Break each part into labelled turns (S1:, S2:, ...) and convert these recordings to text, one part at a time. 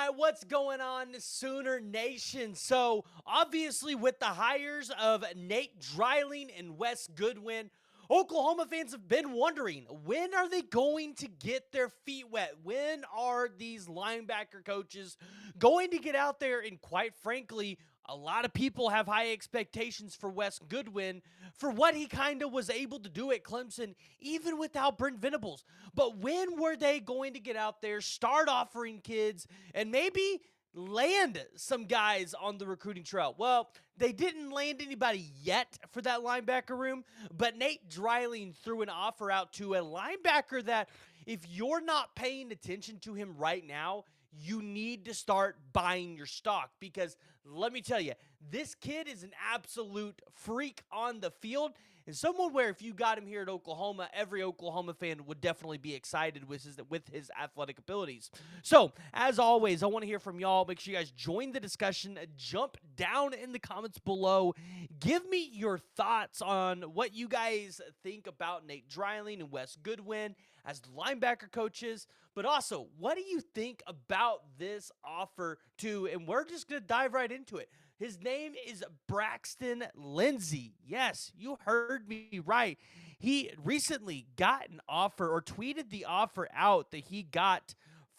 S1: right, what's going on, Sooner Nation? So, obviously, with the hires of Nate Dreiling and Wes Goodwin, Oklahoma fans have been wondering, when are they going to get their feet wet? When are these linebacker coaches going to get out there? And quite frankly, a lot of people have high expectations for Wes Goodwin for what he kind of was able to do at Clemson, even without Brent Venables. But when were they going to get out there, start offering kids, and maybe land some guys on the recruiting trail? Well, they didn't land anybody yet for that linebacker room, but Nate Dreiling threw an offer out to a linebacker that, if you're not paying attention to him right now, you need to start buying your stock, because let me tell you, this kid is an absolute freak on the field, and someone where if you got him here at Oklahoma, every Oklahoma fan would definitely be excited with his athletic abilities. So, as always, I want to hear from y'all. Make sure you guys join the discussion. Jump down in the comments below. Give me your thoughts on what you guys think about Nate Dreiling and Wes Goodwin as linebacker coaches. But also, what do you think about this offer too? And we're just going to dive right into it. His name is Braxton Lindsay. Yes, you heard me right. He recently got an offer, or tweeted the offer out that he got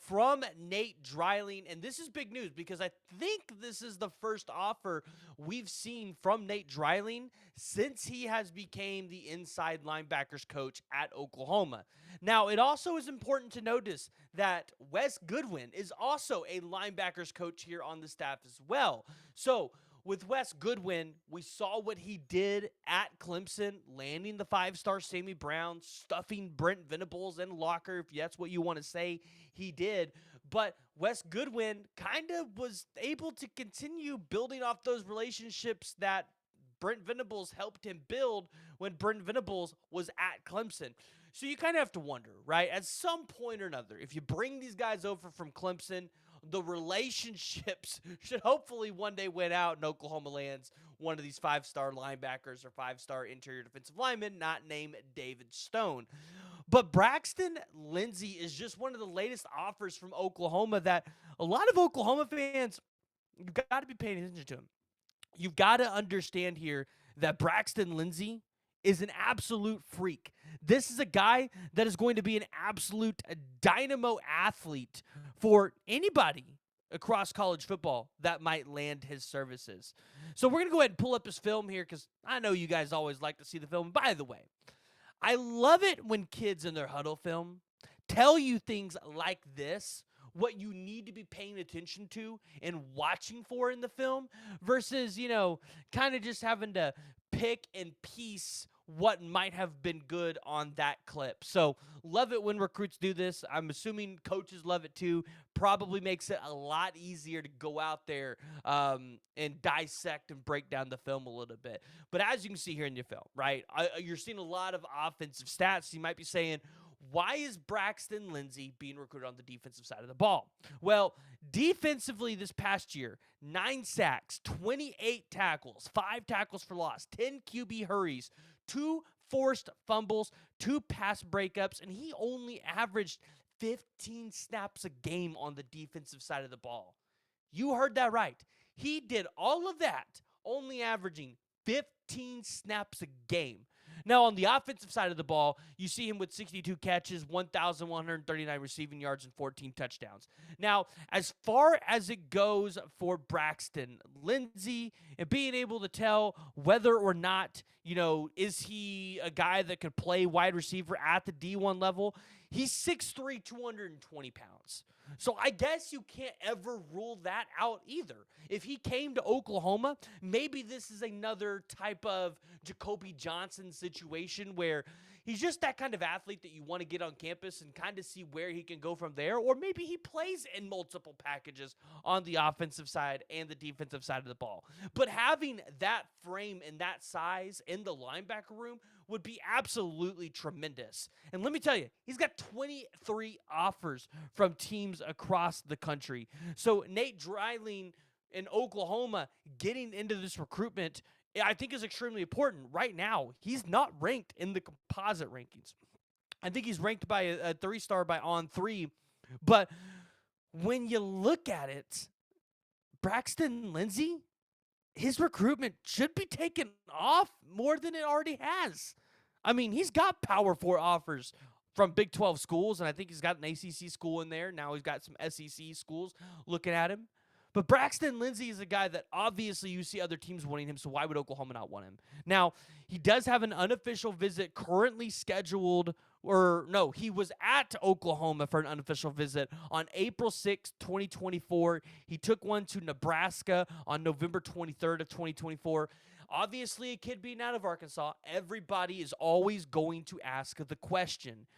S1: from Nate Dreiling. And this is big news, because I think this is the first offer we've seen from Nate Dreiling since he has became the inside linebackers coach at Oklahoma. Now, it also is important to notice that Wes Goodwin is also a linebackers coach here on the staff as well. So, with Wes Goodwin, we saw what he did at Clemson, landing the five-star Sammy Brown, stuffing Brent Venables in locker, if that's what you want to say he did. But Wes Goodwin kind of was able to continue building off those relationships that Brent Venables helped him build when Brent Venables was at Clemson. So you kind of have to wonder, right? At some point or another, if you bring these guys over from Clemson, the relationships should hopefully one day win out, and Oklahoma lands one of these five-star linebackers or five-star interior defensive linemen, not named David Stone. But Braxton Lindsay is just one of the latest offers from Oklahoma that a lot of Oklahoma fans, you've got to be paying attention to him. You've got to understand here that Braxton Lindsay is an absolute freak. This is a guy that is going to be an absolute dynamo athlete for anybody across college football that might land his services. So we're going to go ahead and pull up his film here, because I know you guys always like to see the film. By the way, I love it when kids in their huddle film tell you things like this, what you need to be paying attention to and watching for in the film, versus, kind of just having to pick and piece what might have been good on that clip. So, love it when recruits do this. I'm assuming coaches love it too. Probably makes it a lot easier to go out there and dissect and break down the film a little bit. But as you can see here in your film, right, you're seeing a lot of offensive stats. You might be saying, why is Braxton Lindsay being recruited on the defensive side of the ball? Well, defensively this past year, 9 sacks, 28 tackles, 5 tackles for loss, 10 QB hurries, 2 forced fumbles, 2 pass breakups, and he only averaged 15 snaps a game on the defensive side of the ball. You heard that right. He did all of that, only averaging 15 snaps a game. Now, on the offensive side of the ball, you see him with 62 catches, 1,139 receiving yards, and 14 touchdowns. Now, as far as it goes for Braxton Lindsay and being able to tell whether or not, is he a guy that could play wide receiver at the D1 level, he's 6'3", 220 pounds. So I guess you can't ever rule that out either. If he came to Oklahoma, maybe this is another type of Jacoby Johnson situation where he's just that kind of athlete that you want to get on campus and kind of see where he can go from there. Or maybe he plays in multiple packages on the offensive side and the defensive side of the ball. But having that frame and that size in the linebacker room would be absolutely tremendous. And let me tell you, he's got 23 offers from teams across the country. So Nate Dreiling in Oklahoma getting into this recruitment, I think, is extremely important. Right now, he's not ranked in the composite rankings. I think he's ranked by a 3-star by On3, but when you look at it, Braxton Lindsay, his recruitment should be taken off more than it already has. I mean, he's got Power 4 offers from Big 12 schools, and I think he's got an ACC school in there. Now he's got some SEC schools looking at him. But Braxton Lindsay is a guy that obviously you see other teams wanting him, so why would Oklahoma not want him? Now, he does have an unofficial visit currently scheduled, or no, he was at Oklahoma for an unofficial visit on April 6th, 2024. He took one to Nebraska on November 23rd of 2024. Obviously, a kid being out of Arkansas, everybody is always going to ask the question,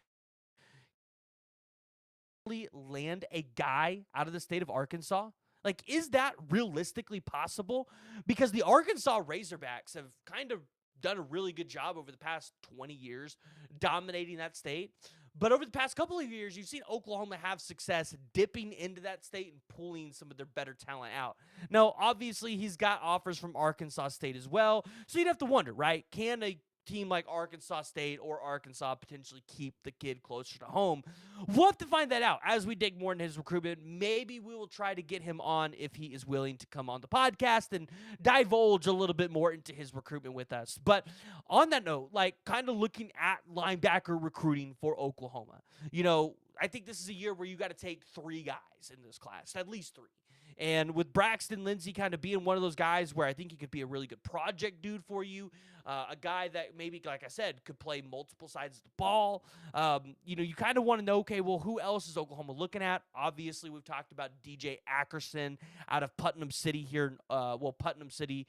S1: land a guy out of the state of Arkansas? Like, is that realistically possible? Because the Arkansas Razorbacks have kind of done a really good job over the past 20 years dominating that state. But over the past couple of years, you've seen Oklahoma have success dipping into that state and pulling some of their better talent out. Now, obviously, he's got offers from Arkansas State as well. So you'd have to wonder, right? Can a team like Arkansas State or Arkansas potentially keep the kid closer to home? We'll have to find that out as we dig more into his recruitment. Maybe we will try to get him on if he is willing to come on the podcast and divulge a little bit more into his recruitment with us. But on that note, like kind of looking at linebacker recruiting for Oklahoma, I think this is a year where you got to take 3 guys in this class, at least 3. And with Braxton Lindsay kind of being one of those guys where I think he could be a really good project dude for you, a guy that maybe, like I said, could play multiple sides of the ball. You kind of want to know, okay, well, who else is Oklahoma looking at? Obviously, we've talked about DJ Ackerson out of Putnam City here, Putnam City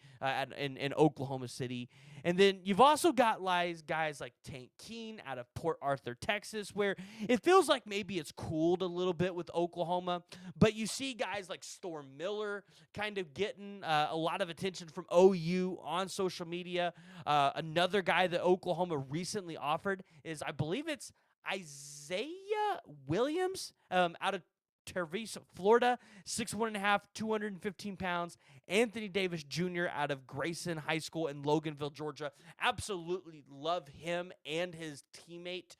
S1: in Oklahoma City. And then you've also got guys like Tank Keene out of Port Arthur, Texas, where it feels like maybe it's cooled a little bit with Oklahoma. But you see guys like Storm Miller kind of getting a lot of attention from OU on social media. Another guy that Oklahoma recently offered is, I believe it's Isaiah Williams out of Tervis, Florida, 6'1.5", 215 pounds. Anthony Davis Jr. out of Grayson High School in Loganville, Georgia. Absolutely love him and his teammate,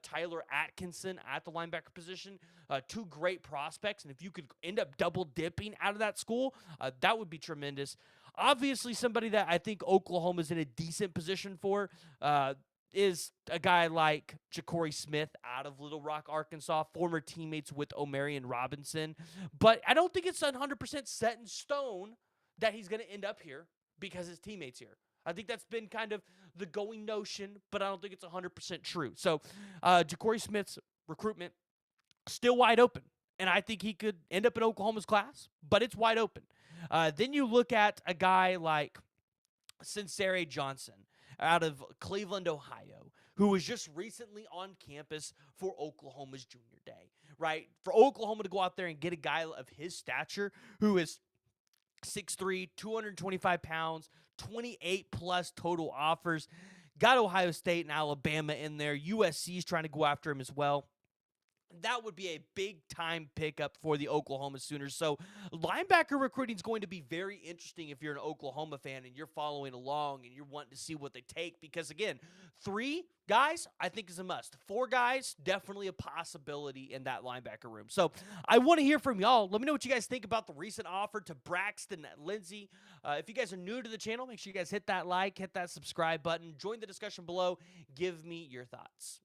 S1: Tyler Atkinson, at the linebacker position. 2 great prospects, and if you could end up double dipping out of that school, that would be tremendous. Obviously, somebody that I think Oklahoma's in a decent position for is a guy like Ja'Cory Smith out of Little Rock, Arkansas, former teammates with Omarion Robinson. But I don't think it's 100% set in stone that he's going to end up here because his teammates here. I think that's been kind of the going notion, but I don't think it's 100% true. So Ja'Cory Smith's recruitment still wide open, and I think he could end up in Oklahoma's class, but it's wide open. Then you look at a guy like Sincere Johnson out of Cleveland, Ohio, who was just recently on campus for Oklahoma's junior day, right? For Oklahoma to go out there and get a guy of his stature who is 6'3", 225 pounds, 28-plus total offers, got Ohio State and Alabama in there. USC's trying to go after him as well. That would be a big-time pickup for the Oklahoma Sooners. So linebacker recruiting is going to be very interesting if you're an Oklahoma fan and you're following along and you're wanting to see what they take. Because, again, 3 guys, I think, is a must. 4 guys, definitely a possibility in that linebacker room. So I want to hear from y'all. Let me know what you guys think about the recent offer to Braxton Lindsay. If you guys are new to the channel, make sure you guys hit that like, hit that subscribe button. Join the discussion below. Give me your thoughts.